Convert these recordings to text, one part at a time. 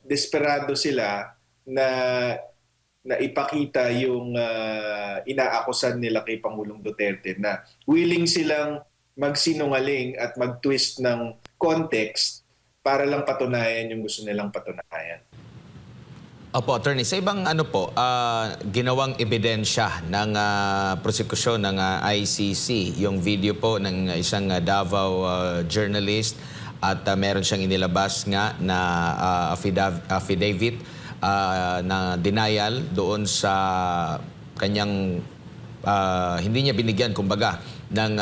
desperado sila na na ipakita yung inaakusan nila kay Pangulong Duterte na willing silang magsinungaling at mag-twist ng context para lang patunayan yung gusto nilang patunayan. Opo, attorney, sa ibang ginawang ebidensya ng prosekusyon ng ICC, yung video po ng isang Davao journalist at meron siyang inilabas nga na affidavit na denial doon sa kanyang hindi niya binigyan kumbaga ng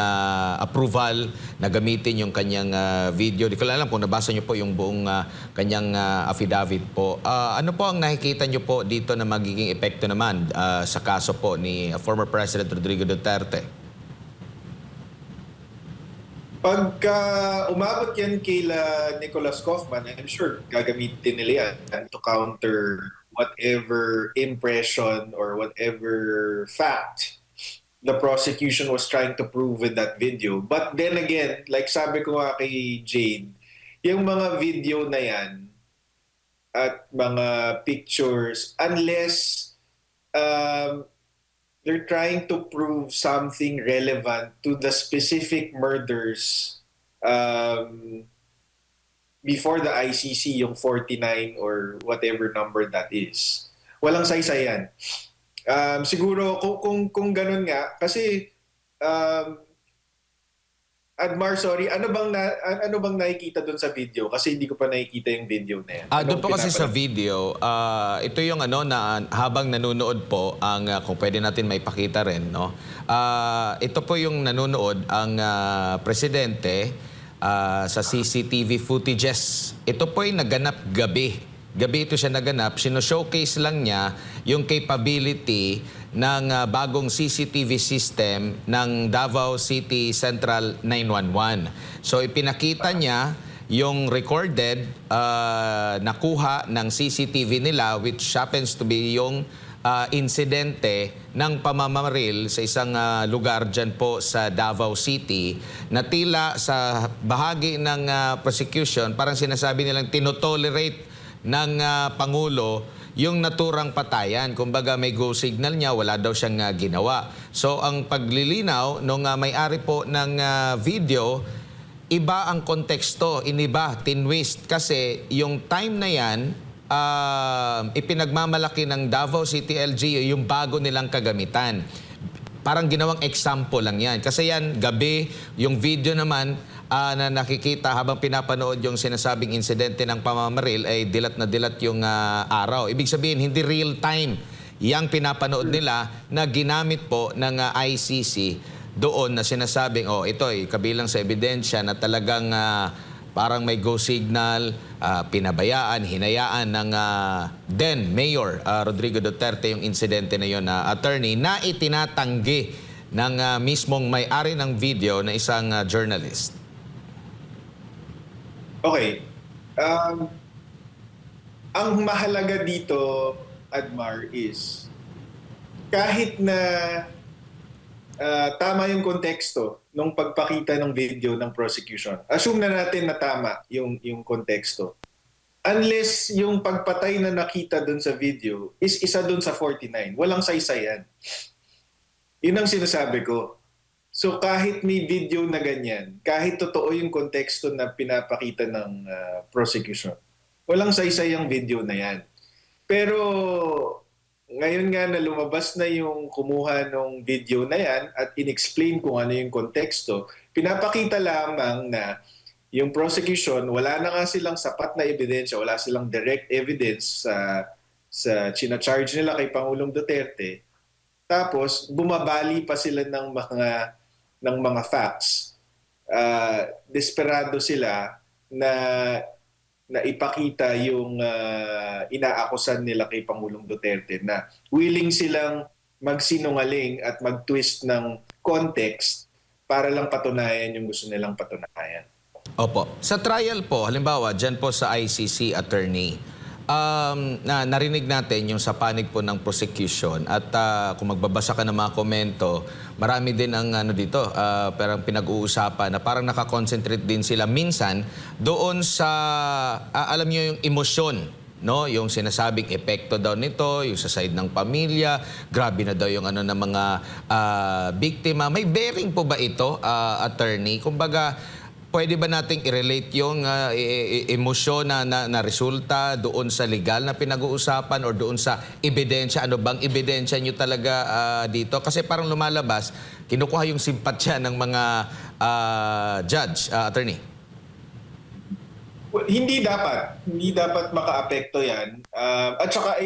approval na gamitin yung kanyang video. Di ko alam kung nabasa niyo po yung buong kanyang affidavit po. Ano po ang nakikita niyo po dito na magiging epekto naman sa kaso po ni former President Rodrigo Duterte? Pagka umabot yan kila Nicholas Kaufman, I'm sure gagamitin nila yan to counter whatever impression or whatever fact the prosecution was trying to prove with that video. But then again, like sabi ko nga kay Jade, yung mga video na yan at mga pictures, unless they're trying to prove something relevant to the specific murders before the ICC, yung 49 or whatever number that is. Walang saysay yan. Siguro kung ganun nga, kasi Admar, sorry, ano bang nakikita doon sa video? Kasi hindi ko pa nakikita yung video na yan. Doon po kasi sa video, ito yung na habang nanonood po, ang kung pwede natin maipakita rin, no? Ito po yung nanonood ang presidente sa CCTV footages. Ito po yung naganap gabi. Gabi ito siya naganap. Sino-showcase lang niya yung capability ng bagong CCTV system ng Davao City Central 911. So ipinakita niya yung recorded nakuha ng CCTV nila, which happens to be yung insidente ng pamamaril sa isang lugar dyan po sa Davao City na tila sa bahagi ng prosecution parang sinasabi nilang tinotolerate ng Pangulo yung naturang patayan. Kumbaga may go signal niya, wala daw siyang ginawa. So ang paglilinaw nung may-ari po ng video, iba ang konteksto, iniba, tinwist. Kasi yung time na yan, ipinagmamalaki ng Davao City LGU yung bago nilang kagamitan. Parang ginawang example lang yan. Kasi yan, gabi, yung video naman, na nakikita habang pinapanood yung sinasabing insidente ng pamamaril ay dilat na dilat yung araw. Ibig sabihin, hindi real time yung pinapanood nila na ginamit po ng ICC doon na sinasabing, ito ay kabilang sa ebidensya na talagang parang may go signal, pinabayaan, hinayaan ng then Mayor Rodrigo Duterte yung insidente na yun na attorney na itinatanggi ng mismong may-ari ng video na isang journalist. Okay. Ang mahalaga dito, Admar, is kahit na tama yung konteksto nung pagpakita ng video ng prosecution. Assume na natin na tama yung konteksto. Unless yung pagpatay na nakita dun sa video is isa dun sa 49. Walang saysayan. Yun ang sinasabi ko. So kahit may video na ganyan, kahit totoo yung konteksto na pinapakita ng prosecution, walang saysay ang video na yan. Pero ngayon nga na lumabas na yung kumuha ng video na yan at inexplain kung ano yung konteksto, pinapakita lamang na yung prosecution, wala na nga silang sapat na ebidensya, wala silang direct evidence sa charge nila kay Pangulong Duterte. Tapos bumabali pa sila ng mga facts. Desperado sila na ipakita yung inaakusan nila kay Pangulong Duterte na willing silang magsinungaling at mag-twist ng context para lang patunayan yung gusto nilang patunayan. Opo. Sa trial po, halimbawa, dyan po sa ICC attorney, narinig natin yung sa panig po ng prosecution at kung magbabasa ka ng mga komento, marami din ang ano dito, parang pinag-uusapan na parang nakakonsentrate din sila minsan doon sa, alam niyo yung emosyon, no? Yung sinasabing epekto daw nito, yung sa side ng pamilya, grabe na daw yung ano ng mga biktima. May bearing po ba ito, attorney? Kumbaga, pwede ba nating i-relate yung emosyon na resulta doon sa legal na pinag-uusapan or doon sa ebidensya? Ano bang ebidensya nyo talaga dito? Kasi parang lumalabas, kinukuha yung simpatsya ng mga judge, attorney. Well, hindi dapat. Hindi dapat makaapekto yan. At saka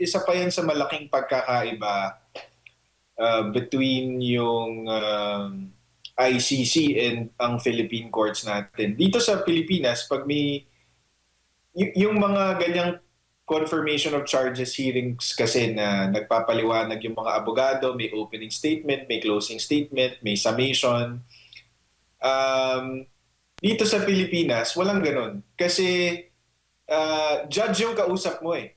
isa pa yan sa malaking pagkakaiba between yung ICC and ang Philippine courts natin. Dito sa Pilipinas, pag may yung mga ganyang confirmation of charges hearings kasi na nagpapaliwanag yung mga abogado, may opening statement, may closing statement, may summation. Dito sa Pilipinas, walang ganun. Kasi judge yung kausap mo eh.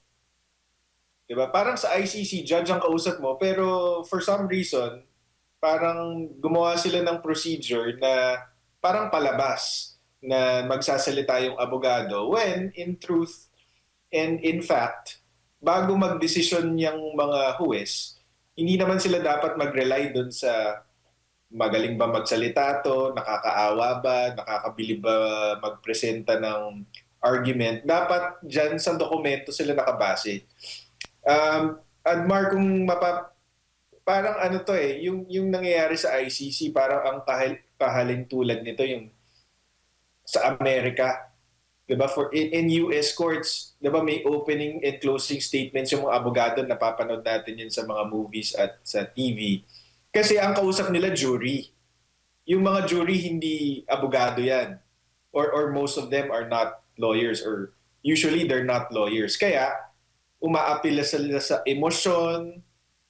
'Di ba? Parang sa ICC, judge ang kausap mo, pero for some reason, parang gumawa sila ng procedure na parang palabas na magsasalita yung abogado when in truth and in fact, bago magdesisyon yung mga huwes, hindi naman sila dapat mag-rely dun sa magaling ba magsalita to, nakakaawa ba, nakakabilib ba magpresenta ng argument. Dapat dyan sa dokumento sila nakabase. Admar, kung parang ano to eh, yung nangyayari sa ICC, parang ang kahalintulad nito yung sa Amerika. Diba? In US courts, diba may opening and closing statements yung mga abogado, napapanood natin yun sa mga movies at sa TV. Kasi ang kausap nila jury. Yung mga jury hindi abogado yan. Or most of them are not lawyers or usually they're not lawyers. Kaya umaapila sila sa emosyon,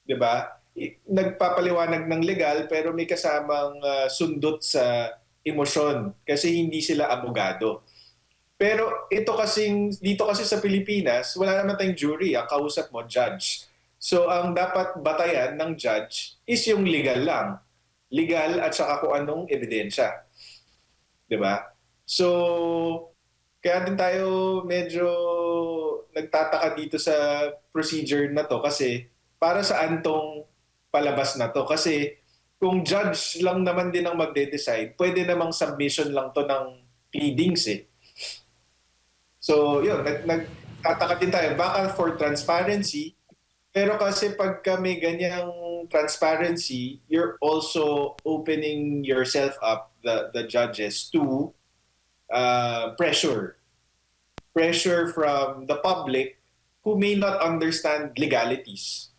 'di ba? Nagpapaliwanag ng legal pero may kasamang sundot sa emosyon kasi hindi sila abogado. Pero dito kasi sa Pilipinas, wala naman tayong jury, ang kausap mo judge. So ang dapat batayan ng judge is yung legal lang. Legal at saka kung anong ebidensya. 'Di ba? So kaya din tayo medyo nagtataka dito sa procedure na to kasi para saan tong palabas na to? Kasi kung judge lang naman din ang magde-decide, pwede namang submission lang to ng pleadings eh. So yun, nagtataka din tayo. Baka for transparency, pero kasi pagka may ganyang transparency, you're also opening yourself up, the judges, to pressure. Pressure from the public who may not understand legalities.